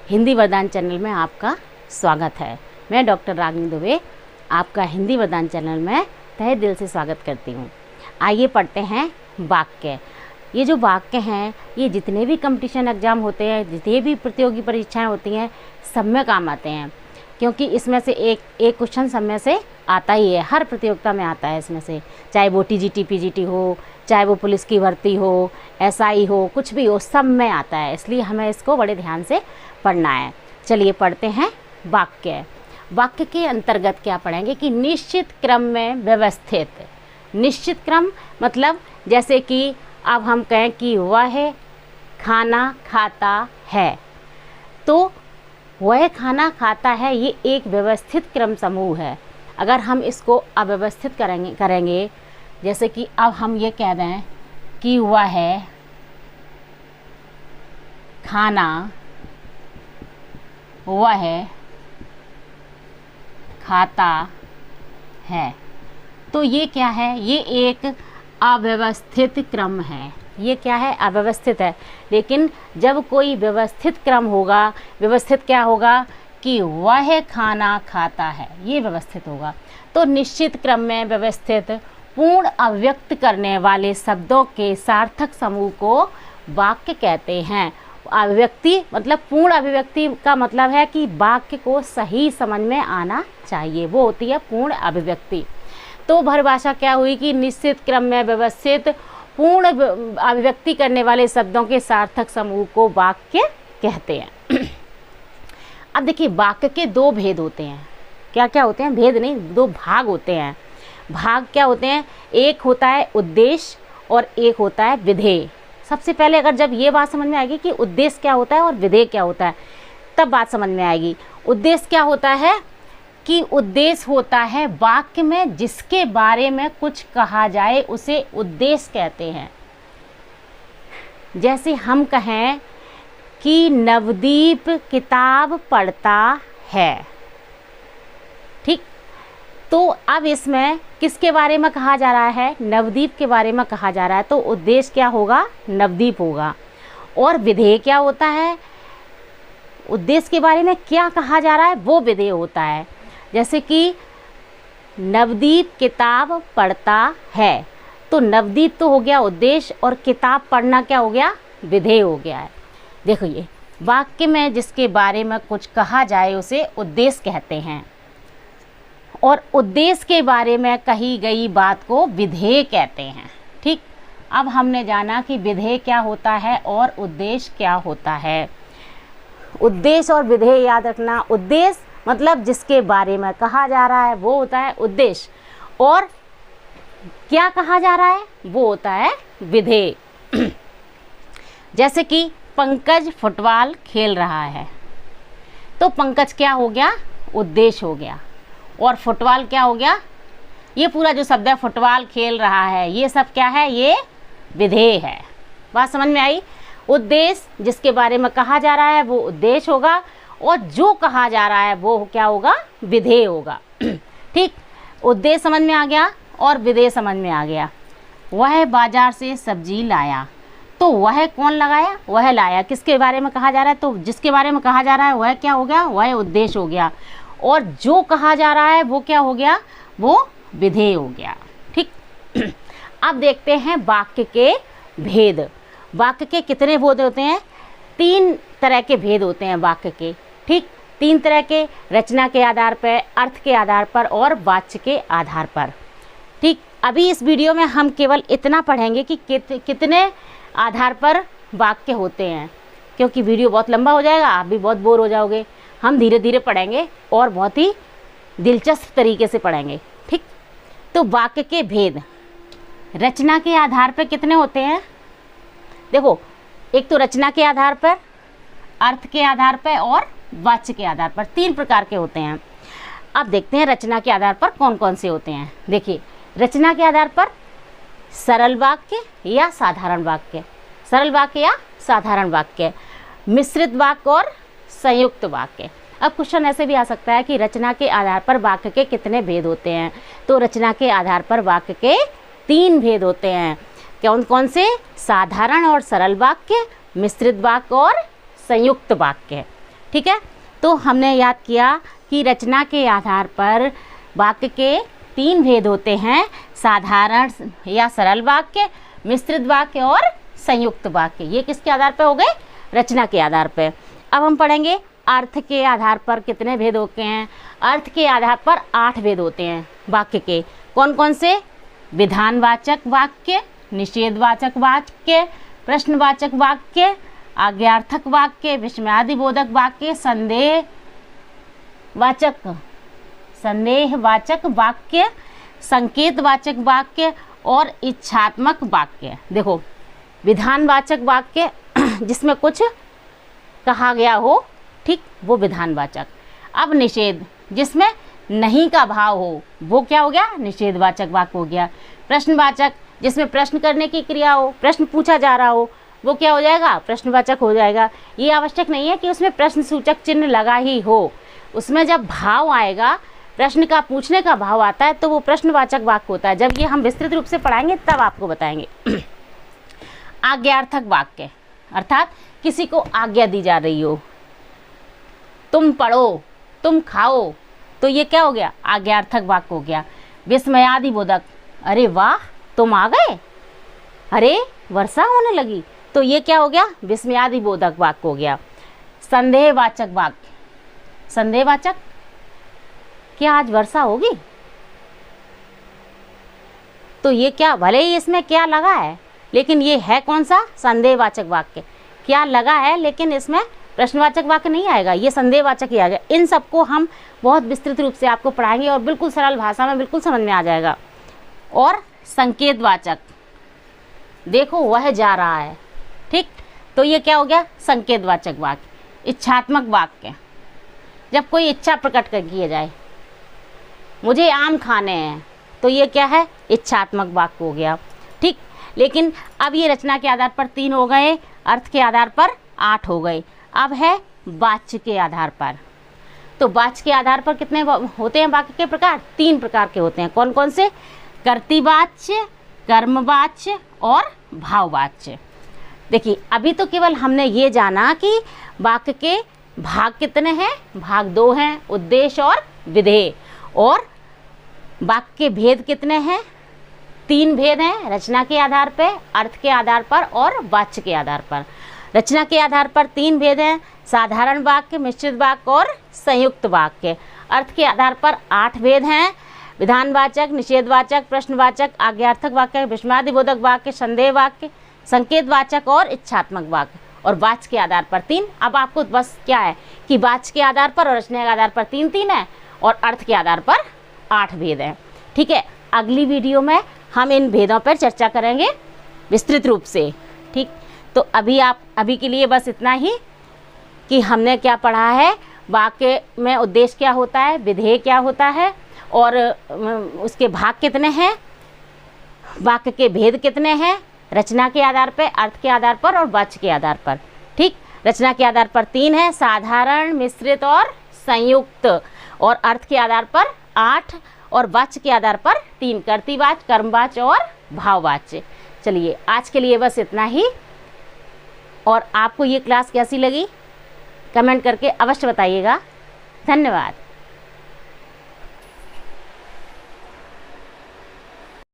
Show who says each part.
Speaker 1: हिंदी वरदान चैनल में आपका स्वागत है। मैं डॉक्टर रागिनी दुबे आपका हिंदी वरदान चैनल में तहे दिल से स्वागत करती हूँ। आइए पढ़ते हैं वाक्य। ये जो वाक्य हैं ये जितने भी कंपटीशन एग्ज़ाम होते हैं, जितने भी प्रतियोगी परीक्षाएं होती हैं, सब में काम आते हैं, क्योंकि इसमें से एक क्वेश्चन सब में से आता ही है। हर प्रतियोगिता में आता है इसमें से, चाहे वो टीजीटी पीजीटी हो, चाहे वो पुलिस की भर्ती हो, एसआई हो, कुछ भी हो, सब में आता है। इसलिए हमें इसको बड़े ध्यान से पढ़ना है। चलिए पढ़ते हैं वाक्य। वाक्य के अंतर्गत क्या पढ़ेंगे कि निश्चित क्रम में व्यवस्थित। निश्चित क्रम मतलब जैसे कि अब हम कहें कि वह खाना खाता है, तो वह खाना खाता है ये एक व्यवस्थित क्रम समूह है। अगर हम इसको अव्यवस्थित करेंगे जैसे कि अब हम ये कह दें कि वह खाना वह खाता है, तो ये क्या है? ये एक अव्यवस्थित क्रम है। ये क्या है? अव्यवस्थित है। लेकिन जब कोई व्यवस्थित क्रम होगा, व्यवस्थित क्या होगा कि वह खाना खाता है, ये व्यवस्थित होगा। तो निश्चित क्रम में व्यवस्थित पूर्ण अभिव्यक्त करने वाले शब्दों के सार्थक समूह को वाक्य कहते हैं। अभिव्यक्ति मतलब पूर्ण अभिव्यक्ति का मतलब है कि वाक्य को सही समझ में आना चाहिए, वो होती है पूर्ण अभिव्यक्ति। तो परिभाषा क्या हुई कि निश्चित क्रम में व्यवस्थित पूर्ण अभिव्यक्ति करने वाले शब्दों के सार्थक समूह को वाक्य कहते हैं। अब देखिए, वाक्य के दो भेद होते हैं। क्या क्या होते हैं? भेद नहीं, दो भाग होते हैं। भाग क्या होते हैं? एक होता है उद्देश्य और एक होता है विधेय। सबसे पहले अगर जब ये बात समझ में आएगी कि उद्देश्य क्या होता है और विधेय क्या होता है, तब बात समझ में आएगी। उद्देश्य क्या होता है कि उद्देश्य होता है वाक्य में जिसके बारे में कुछ कहा जाए उसे उद्देश्य कहते हैं। जैसे हम कहें कि नवदीप किताब पढ़ता है, ठीक? तो अब इसमें किसके बारे में कहा जा रहा है? नवदीप के बारे में कहा जा रहा है, तो उद्देश्य क्या होगा? नवदीप होगा। और विधेय क्या होता है? उद्देश्य के बारे में क्या कहा जा रहा है वो विधेय होता है। जैसे कि नवदीप किताब पढ़ता है, तो नवदीप तो हो गया उद्देश्य और किताब पढ़ना क्या हो गया? विधेय हो गया है। देखो, ये वाक्य में जिसके बारे में कुछ कहा जाए उसे उद्देश्य कहते हैं, और उद्देश्य के बारे में कही गई बात को विधेय कहते हैं, ठीक? अब हमने जाना कि विधेय क्या होता है और उद्देश्य क्या होता है। उद्देश्य और विधेय याद रखना। उद्देश्य मतलब जिसके बारे में कहा जा रहा है वो होता है उद्देश्य, और क्या कहा जा रहा है वो होता है विधेय। जैसे कि पंकज फुटबॉल खेल रहा है, तो पंकज क्या हो गया? उद्देश्य हो गया। और फुटबॉल क्या हो गया? ये पूरा जो शब्द है फुटबॉल खेल रहा है, ये सब क्या है? ये विधेय है। बात समझ में आई? उद्देश्य जिसके बारे में कहा जा रहा है वो उद्देश्य होगा, और जो कहा जा रहा है वो क्या होगा? विधेय होगा। ठीक, उद्देश्य समझ में आ गया और विधेय समझ में आ गया। वह बाजार से सब्जी लाया, तो वह कौन लगाया? वह लाया। किसके बारे में कहा जा रहा है? तो जिसके बारे में कहा जा रहा है वह क्या हो गया? वह उद्देश्य हो गया, और जो कहा जा रहा है वो क्या हो गया? वो विधेय हो गया। ठीक। अब देखते हैं वाक्य के भेद। वाक्य के कितने भेद होते हैं? 3 तरह के भेद होते हैं वाक्य के, ठीक? 3 तरह के, रचना के आधार पर, अर्थ के आधार पर और वाच्य के आधार पर, ठीक? अभी इस वीडियो में हम केवल इतना पढ़ेंगे कि कितने आधार पर वाक्य होते हैं, क्योंकि वीडियो बहुत लंबा हो जाएगा, आप भी बहुत बोर हो जाओगे। हम धीरे धीरे पढ़ेंगे और बहुत ही दिलचस्प तरीके से पढ़ेंगे, ठीक? तो वाक्य के भेद रचना के आधार पर कितने होते हैं? देखो, एक तो रचना के आधार पर, अर्थ के आधार पर और वाच्य के आधार पर, 3 प्रकार के होते हैं। अब देखते हैं रचना के आधार पर कौन कौन से होते हैं। देखिए, रचना के आधार पर सरल वाक्य या साधारण वाक्य, सरल वाक्य या साधारण वाक्य, मिश्रित वाक्य और संयुक्त वाक्य। अब क्वेश्चन ऐसे भी आ सकता है कि रचना के आधार पर वाक्य के कितने भेद होते हैं? तो रचना के आधार पर वाक्य के 3 भेद होते हैं। कौन कौन से? साधारण और सरल वाक्य, मिश्रित वाक्य और संयुक्त वाक्य। ठीक है, तो हमने याद किया कि रचना के आधार पर वाक्य के 3 भेद होते हैं, साधारण या सरल वाक्य, मिश्रित वाक्य और संयुक्त वाक्य। ये किसके आधार पर हो गए? रचना के आधार पर। अब हम पढ़ेंगे अर्थ के आधार पर कितने भेद होते हैं। अर्थ के आधार पर 8 भेद होते हैं वाक्य के। कौन कौन से? विधानवाचक वाक्य, निषेधवाचक वाक्य, प्रश्नवाचक वाक्य, आज्ञार्थक वाक्य, विस्मयादिबोधक वाक्य, संदेहवाचक वाक्य, संकेतवाचक वाक्य और इच्छात्मक वाक्य। देखो, विधानवाचक वाक्य जिसमें कुछ कहा गया हो, ठीक, वो विधानवाचक। अब निषेध, जिसमें नहीं का भाव हो, वो क्या हो गया? निषेधवाचक वाक्य हो गया। प्रश्नवाचक, जिसमें प्रश्न करने की क्रिया हो, प्रश्न पूछा जा रहा हो, वो क्या हो जाएगा? प्रश्नवाचक हो जाएगा। ये आवश्यक नहीं है कि उसमें प्रश्न सूचक चिन्ह लगा ही हो, उसमें जब भाव आएगा, प्रश्न का पूछने का भाव आता है, तो वो प्रश्नवाचक वाक्य होता है। जब ये हम विस्तृत रूप से पढ़ाएंगे तब आपको बताएंगे। आज्ञार्थक वाक्य, अर्थात किसी को आज्ञा दी जा रही हो, तुम पढ़ो, तुम खाओ, तो ये क्या हो गया? आज्ञार्थक वाक्य हो गया। विस्मयादिबोधक, अरे वाह तुम आ गए, अरे वर्षा होने लगी, तो ये क्या हो गया? विस्मयादिबोधक वाक्य हो गया। संदेहवाचक वाक्य, संदेहवाचक, क्या आज वर्षा होगी, तो ये क्या, भले ही इसमें क्या लगा है, लेकिन ये है कौन सा? संदेहवाचक वाक्य। क्या लगा है, लेकिन इसमें प्रश्नवाचक वाक्य नहीं आएगा, ये संदेहवाचक ही आएगा। इन सबको हम बहुत विस्तृत रूप से आपको पढ़ाएंगे और बिल्कुल सरल भाषा में बिल्कुल समझ में आ जाएगा। और संकेतवाचक, देखो वह जा रहा है, ठीक, तो ये क्या हो गया? संकेतवाचक वाक्य। इच्छात्मक वाक्य, जब कोई इच्छा प्रकट कर किया जाए, मुझे आम खाने हैं, तो ये क्या है? इच्छात्मक वाक्य हो गया, ठीक। लेकिन अब ये रचना के आधार पर 3 हो गए, अर्थ के आधार पर 8 हो गए। अब है वाच्य के आधार पर। तो वाच्य के आधार पर कितने होते हैं वाक्य के प्रकार? 3 प्रकार के होते हैं। कौन कौन से? कर्तृवाच्य, कर्मवाच्य और भाववाच्य। देखिए, अभी तो केवल हमने ये जाना कि वाक्य के भाग कितने हैं, भाग 2 हैं, उद्देश्य और विधेय। और वाक्य के भेद कितने हैं? 3 भेद हैं, रचना के आधार पर, अर्थ के आधार पर और वाच्य के आधार पर। रचना के आधार पर 3 भेद हैं, साधारण वाक्य, मिश्रित वाक्य और संयुक्त वाक्य। अर्थ के आधार पर 8 भेद हैं, विधानवाचक, निषेधवाचक, प्रश्नवाचक, आज्ञार्थक वाक्य, विस्मयादिबोधक वाक्य, संदेह वाक्य, संकेतवाचक और इच्छात्मक वाक्य। और वाच्य के आधार पर 3। अब आपको बस क्या है कि वाच्य के आधार पर और रचना के आधार पर 3 है और अर्थ के आधार पर 8 भेद हैं, ठीक है। अगली वीडियो में हम इन भेदों पर चर्चा करेंगे विस्तृत रूप से, ठीक। तो अभी के लिए बस इतना ही कि हमने क्या पढ़ा है, वाक्य में उद्देश्य क्या होता है, विधेय क्या होता है और उसके भाग कितने हैं, वाक्य के भेद कितने हैं, रचना के आधार पर, अर्थ के आधार पर और वाच्य के आधार पर, ठीक। रचना के आधार पर 3 है, साधारण, मिश्रित और संयुक्त। और अर्थ के आधार पर 8 और वाच्य के आधार पर 3, कर्तृवाच्य, कर्मवाच्य और भाववाच्य। चलिए, आज के लिए बस इतना ही। और आपको ये क्लास कैसी लगी कमेंट करके अवश्य बताइएगा। धन्यवाद।